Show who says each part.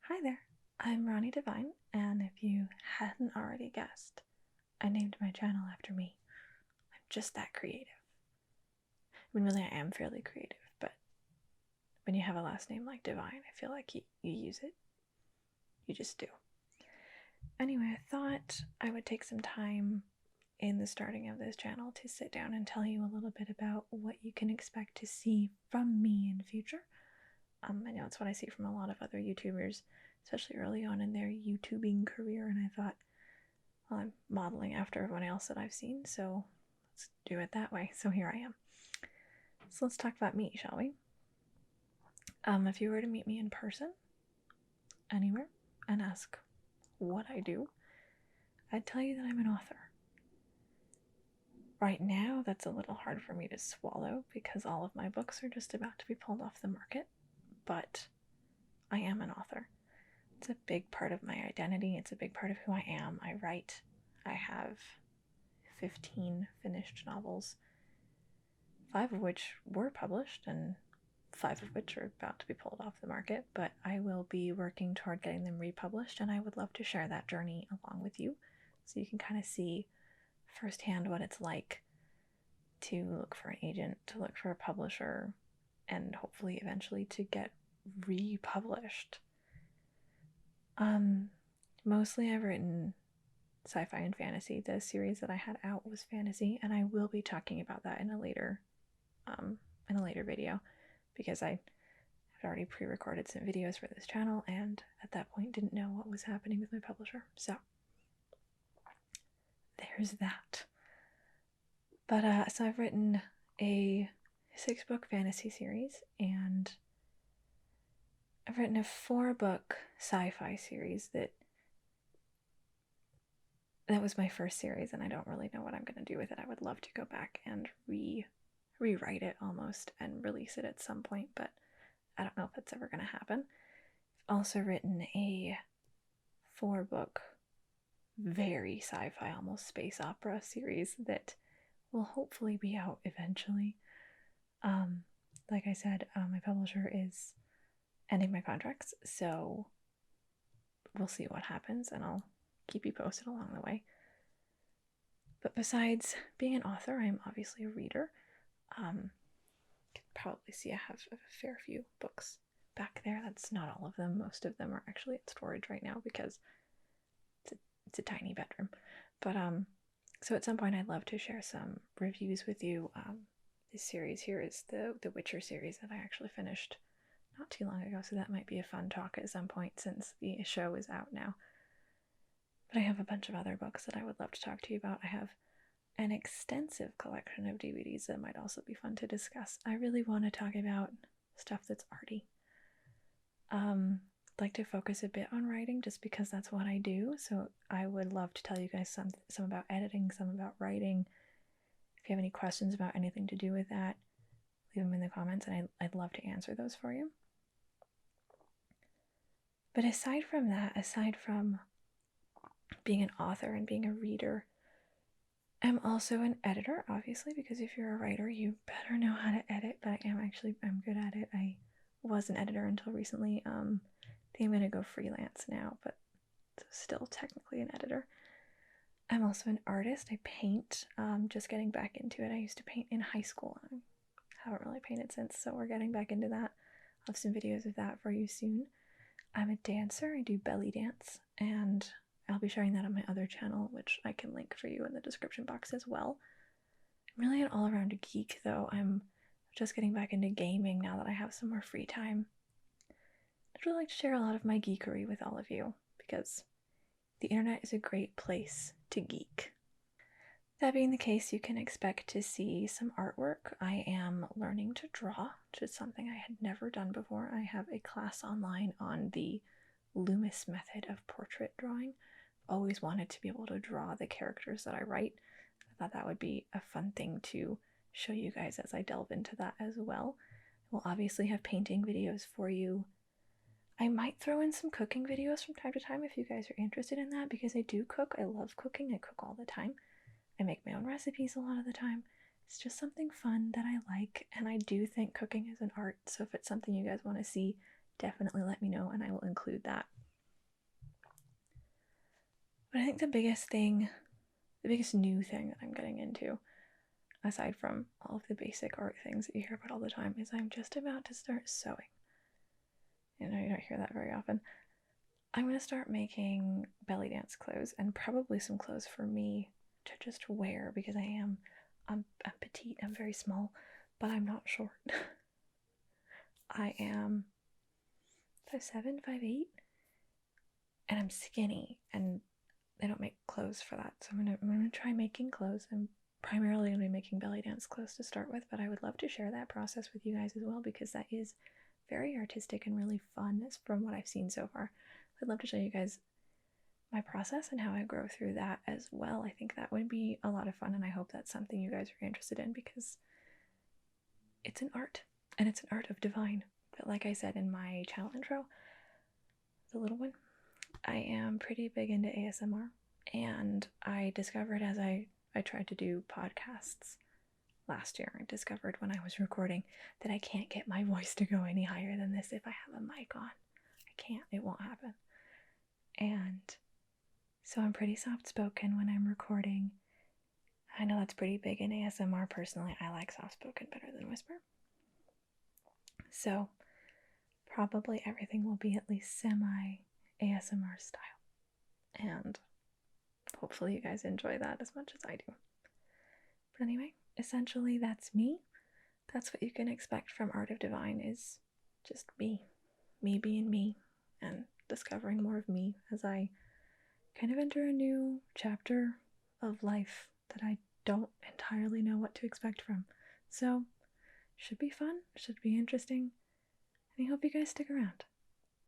Speaker 1: Hi there, I'm Rani Divine, and if you hadn't already guessed, I named my channel after me. I'm just that creative. I mean, really, I am fairly creative, but when you have a last name like Divine, I feel like you use it. You just do. Anyway, I thought I would take some time in the starting of this channel to sit down and tell you a little bit about what you can expect to see from me in the future. I know it's what I see from a lot of other YouTubers, especially early on in their YouTubing career, and I thought, well, I'm modeling after everyone else that I've seen, so let's do it that way. So here I am. So let's talk about me, shall we? If you were to meet me in person, anywhere, and ask what I do, I'd tell you that I'm an author. Right now, that's a little hard for me to swallow because all of my books are just about to be pulled off the market, but I am an author. It's a big part of my identity. It's a big part of who I am. I write. I have 15 finished novels, 5 of which were published and 5 of which are about to be pulled off the market, but I will be working toward getting them republished, and I would love to share that journey along with you so you can kind of see firsthand what it's like to look for an agent, to look for a publisher, and hopefully eventually to get republished. Mostly I've written sci-fi and fantasy. The series that I had out was fantasy, and I will be talking about that in a later video because I had already pre-recorded some videos for this channel and at that point didn't know what was happening with my publisher. So there's that. But so I've written a 6-book fantasy series, and I've written a 4-book sci-fi series that was my first series, and I don't really know what I'm going to do with it. I would love to go back and rewrite it almost and release it at some point, but I don't know if that's ever going to happen. I've also written a 4-book, very sci-fi, almost space opera series that will hopefully be out eventually. Like I said, my publisher is ending my contracts, so we'll see what happens, and I'll keep you posted along the way. But besides being an author, I'm obviously a reader. You can probably see I have a fair few books back there. That's not all of them. Most of them are actually at storage right now because it's a tiny bedroom. But so at some point I'd love to share some reviews with you. This series here is the Witcher series that I actually finished not too long ago, so that might be a fun talk at some point since the show is out now. But I have a bunch of other books that I would love to talk to you about. I have an extensive collection of DVDs that might also be fun to discuss. I really want to talk about stuff that's arty. I'd like to focus a bit on writing just because that's what I do, so I would love to tell you guys some about editing, some about writing. If you have any questions about anything to do with that, leave them in the comments and I'd love to answer those for you. But aside from that, aside from being an author and being a reader, I'm also an editor, obviously, because if you're a writer, you better know how to edit, but I'm good at it. I was an editor until recently. I think I'm going to go freelance now, but still technically an editor. I'm also an artist. I paint, just getting back into it. I used to paint in high school. I haven't really painted since, so we're getting back into that. I'll have some videos of that for you soon. I'm a dancer. I do belly dance, and I'll be sharing that on my other channel, which I can link for you in the description box as well. I'm really an all-around geek, though. I'm just getting back into gaming now that I have some more free time. I'd really like to share a lot of my geekery with all of you, because the internet is a great place to geek. That being the case, you can expect to see some artwork. I am learning to draw, which is something I had never done before. I have a class online on the Loomis method of portrait drawing. I've always wanted to be able to draw the characters that I write. I thought that would be a fun thing to show you guys as I delve into that as well. We'll obviously have painting videos for you. I might throw in some cooking videos from time to time if you guys are interested in that, because I do cook. I love cooking. I cook all the time. I make my own recipes a lot of the time. It's just something fun that I like, and I do think cooking is an art, so if it's something you guys want to see, definitely let me know and I will include that But I think the biggest new thing that I'm getting into, aside from all of the basic art things that you hear about all the time, is I'm just about to start sewing. You know, you don't hear that very often. I'm going to start making belly dance clothes, and probably some clothes for me to just wear, because I'm petite, I'm very small, but I'm not short. I am 5'7", 5'8", and I'm skinny, and they don't make clothes for that. So I'm gonna try making clothes. I'm primarily gonna be making belly dance clothes to start with, but I would love to share that process with you guys as well, because that is very artistic and really fun, from what I've seen so far. I'd love to show you guys my process and how I grow through that as well. I think that would be a lot of fun, and I hope that's something you guys are interested in, because it's an art, and it's an art of divine. But like I said in my channel intro, the little one, I am pretty big into ASMR, and I discovered, as I tried to do podcasts last year, I discovered when I was recording that I can't get my voice to go any higher than this if I have a mic on. I can't, it won't happen. And so I'm pretty soft spoken when I'm recording. I know that's pretty big in ASMR. Personally, I like soft spoken better than whisper. So probably everything will be at least semi ASMR style. And hopefully you guys enjoy that as much as I do. But anyway, essentially that's me. That's what you can expect from Art of Divine, is just me being me, and discovering more of me as I kind of enter a new chapter of life that I don't entirely know what to expect from. So, should be fun, should be interesting, and I hope you guys stick around.